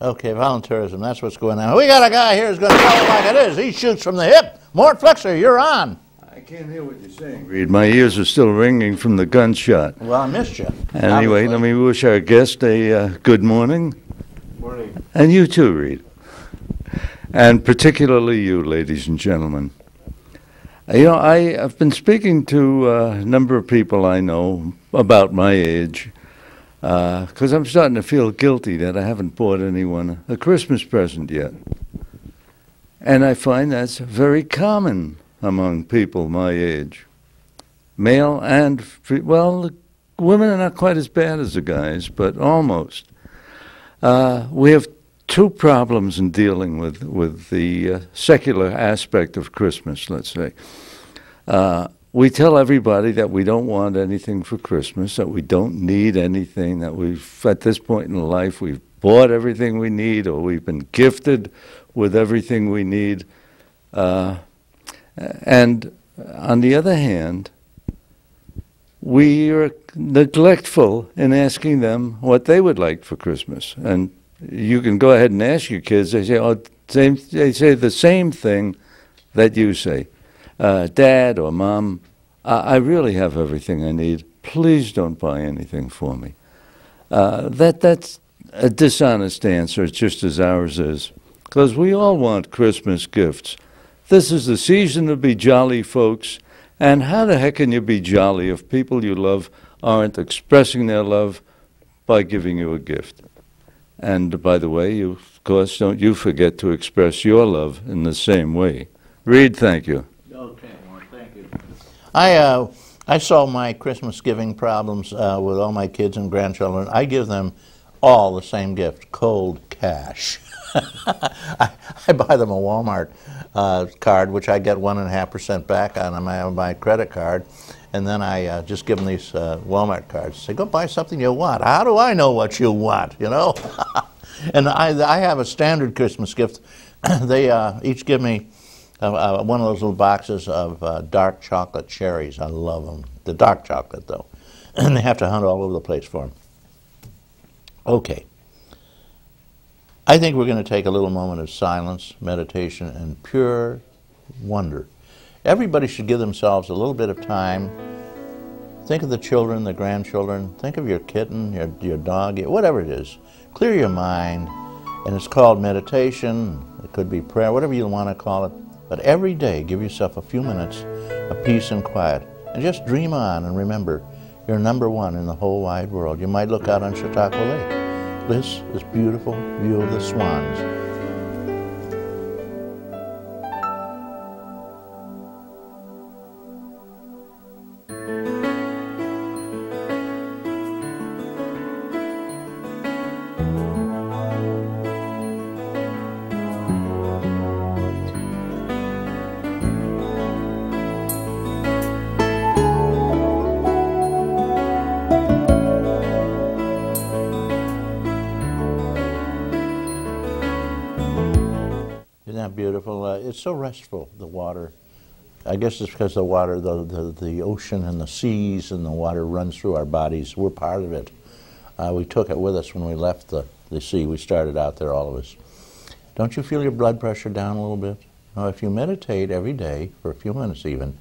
Okay, volunteerism, that's what's going on. We got a guy here who's going to tell it like it is. He shoots from the hip. Mort Flexer, you're on. I can't hear what you're saying, Reed. My ears are still ringing from the gunshot. Well, I missed you. Anyway, let me wish our guest a good morning. Morning. And you too, Reed. And particularly you, ladies and gentlemen. You know, I've been speaking to a number of people I know about my age, because I'm starting to feel guilty that I haven't bought anyone a Christmas present yet. And I find that's very common among people my age. Male and, well, women are not quite as bad as the guys, but almost. We have two problems in dealing with the secular aspect of Christmas, let's say. We tell everybody that we don't want anything for Christmas, that we don't need anything, that we've, at this point in life, we've bought everything we need, or we've been gifted with everything we need. And on the other hand, we are neglectful in asking them what they would like for Christmas. And you can go ahead and ask your kids. They say, they say the same thing that you say. Dad or Mom, I really have everything I need. Please don't buy anything for me. That's a dishonest answer, just as ours is. Because we all want Christmas gifts. This is the season to be jolly, folks. And how the heck can you be jolly if people you love aren't expressing their love by giving you a gift? And by the way, you, of course, don't you forget to express your love in the same way. Reed, thank you. Okay, well, thank you. I solve my Christmas giving problems with all my kids and grandchildren. I give them all the same gift, cold cash. I buy them a Walmart card, which I get 1.5% back on my credit card, and then I just give them these Walmart cards. Say, go buy something you want. How do I know what you want, you know? And I have a standard Christmas gift. They each give me one of those little boxes of dark chocolate cherries. I love them. The dark chocolate, though. And they have to hunt all over the place for them. Okay. I think we're going to take a little moment of silence, meditation, and pure wonder. Everybody should give themselves a little bit of time. Think of the children, the grandchildren. Think of your kitten, your dog, whatever it is. Clear your mind, and it's called meditation. It could be prayer, whatever you want to call it. But every day, give yourself a few minutes of peace and quiet. And just dream on and remember, you're number one in the whole wide world. You might look out on Chautauqua Lake. This beautiful view of the swans. Beautiful. It's so restful, the water. I guess it's because the water, the ocean and the seas and the water runs through our bodies. We're part of it. We took it with us when we left the sea. We started out there, all of us. Don't you feel your blood pressure down a little bit? Now, if you meditate every day, for a few minutes even,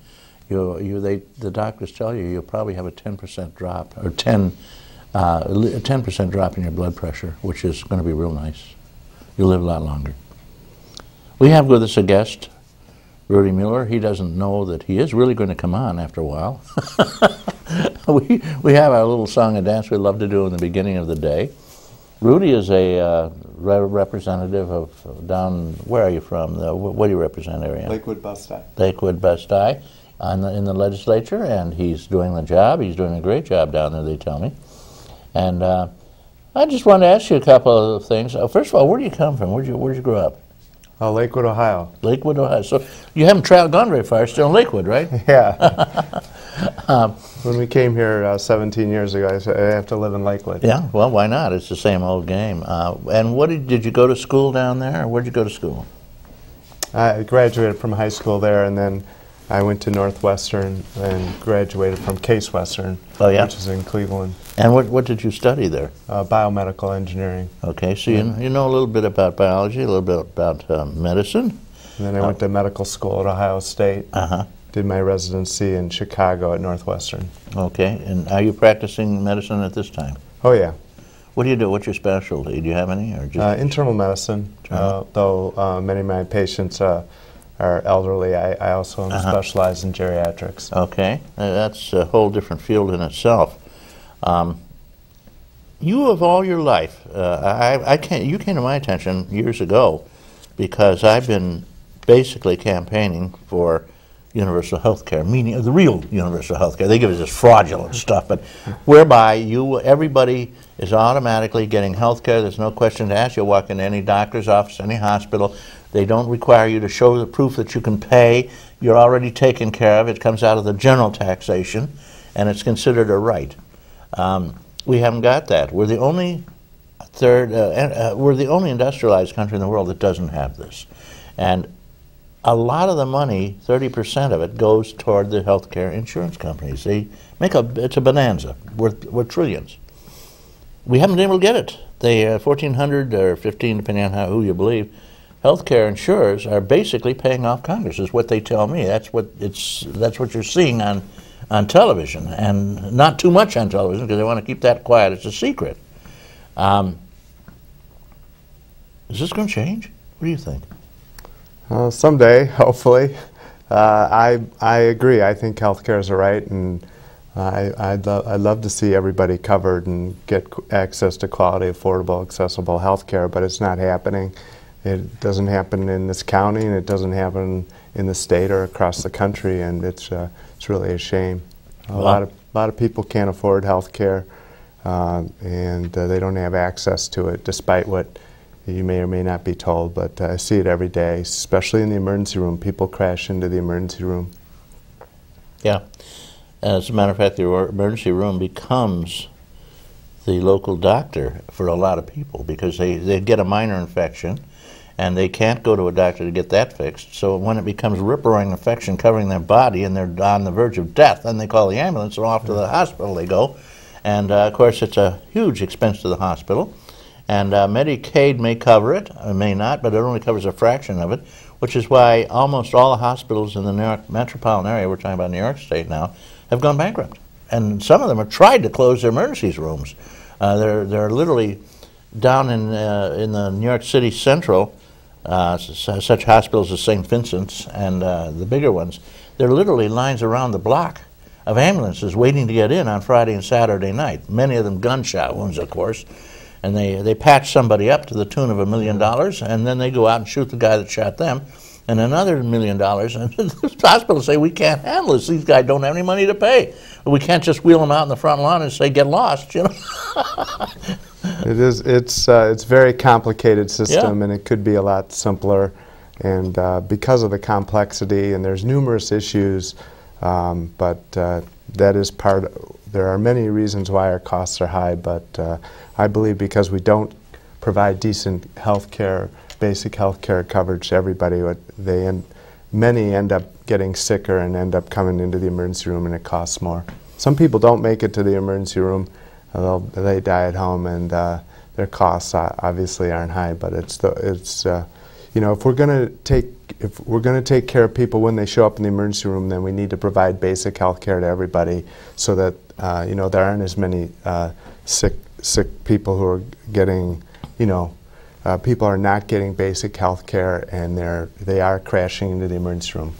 the doctors tell you'll probably have a 10% drop, or a 10% drop in your blood pressure, which is going to be real nice. You'll live a lot longer. We have with us a guest, Rudy Mueller. He doesn't know that he is really going to come on after a while. we have our little song and dance we love to do in the beginning of the day. Rudy is a representative of down, where are you from? What do you represent area? Lakewood Best-I. Lakewood Best-I in the legislature, and he's doing the job. He's doing a great job down there, they tell me. And I just wanted to ask you a couple of things. First of all, where do you come from? Where'd you grow up? Lakewood, Ohio. Lakewood, Ohio. So you haven't gone very far. Still in Lakewood, right? Yeah. When we came here 17 years ago, I said, I have to live in Lakewood. Yeah, well, why not? It's the same old game. And what did you go to school down there, or where'd you go to school? I graduated from high school there, and then I went to Northwestern and graduated from Case Western, oh, yeah? which is in Cleveland. And what did you study there? Biomedical engineering. Okay, so you know a little bit about biology, a little bit about medicine. And then I went to medical school at Ohio State. Did my residency in Chicago at Northwestern. Okay, and are you practicing medicine at this time? Oh yeah. What do you do? What's your specialty? Do you have any? Or just internal medicine, though many of my patients are elderly. I also specialize in geriatrics. Okay, that's a whole different field in itself. You of all your life, you came to my attention years ago because I've been basically campaigning for universal health care, meaning the real universal health care. They give us this fraudulent stuff, but whereby everybody is automatically getting health care. There's no question to ask. You'll walk into any doctor's office, any hospital. They don't require you to show the proof that you can pay. You're already taken care of. It comes out of the general taxation, and it's considered a right. We haven't got that. We're the only we're the only industrialized country in the world that doesn't have this, and a lot of the money, 30% of it, goes toward the healthcare insurance companies. They make it's a bonanza worth trillions. We haven't been able to get it. They 1,400 or 15, depending on who you believe, healthcare insurers are basically paying off Congress, is what they tell me. That's what you're seeing on television, and not too much on television because they want to keep that quiet. It's a secret. Is this going to change? What do you think? Someday, hopefully. I agree. I think healthcare is a right, and I'd love to see everybody covered and get access to quality, affordable, accessible healthcare, but it's not happening. It doesn't happen in this county, and it doesn't happen in the state or across the country, and it's really a shame. A lot of people can't afford healthcare, and they don't have access to it, despite what you may or may not be told, but I see it every day, especially in the emergency room. People crash into the emergency room. Yeah. As a matter of fact, the emergency room becomes the local doctor for a lot of people because they get a minor infection and they can't go to a doctor to get that fixed. So when it becomes rip-roaring infection covering their body and they're on the verge of death, then they call the ambulance and off to the hospital they go. And of course, it's a huge expense to the hospital. And Medicaid may cover it, it may not, but it only covers a fraction of it, which is why almost all the hospitals in the New York metropolitan area, we're talking about New York State now, have gone bankrupt. And some of them have tried to close their emergency rooms. They're literally down in the New York City Central, such hospitals as St. Vincent's and the bigger ones, there are literally lines around the block of ambulances waiting to get in on Friday and Saturday night, many of them gunshot wounds, of course. And they patch somebody up to the tune of $1 million, and then they go out and shoot the guy that shot them, and another $1 million. And the hospitals say, we can't handle this. These guys don't have any money to pay. We can't just wheel them out in the front lawn and say, get lost, you know. It's a very complicated system, Yeah. and it could be a lot simpler. And because of the complexity, and there's numerous issues, but that is there are many reasons why our costs are high, but I believe because we don't provide decent health care, basic health care coverage to everybody, many end up getting sicker and end up coming into the emergency room, and it costs more. Some people don't make it to the emergency room. They die at home, and their costs obviously aren't high, but you know, if we're going to take care of people when they show up in the emergency room, then we need to provide basic health care to everybody, so that you know, there aren't as many sick people who are getting, you know, people are not getting basic health care, and they are crashing into the emergency room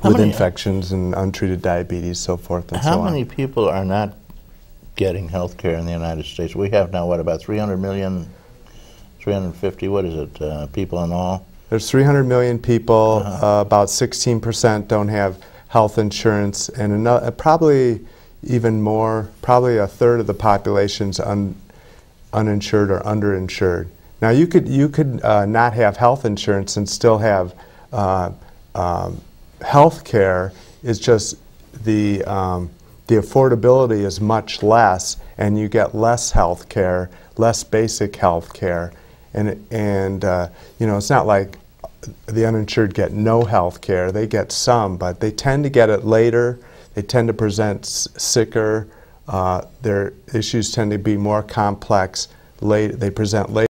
with infections and untreated diabetes, so forth and so on. How many people are not getting health care in the United States? We have now, what, about 300 million, 350, what is it, people in all? There's 300 million people, about 16% don't have health insurance, and probably even more, probably a third of the population's uninsured or underinsured. Now you could not have health insurance and still have health care. It's just the affordability is much less, and you get less health care, less basic health care, and you know, it's not like the uninsured get no health care. They get some, but they tend to get it later. They tend to present sicker, Their issues tend to be more complex. They present later.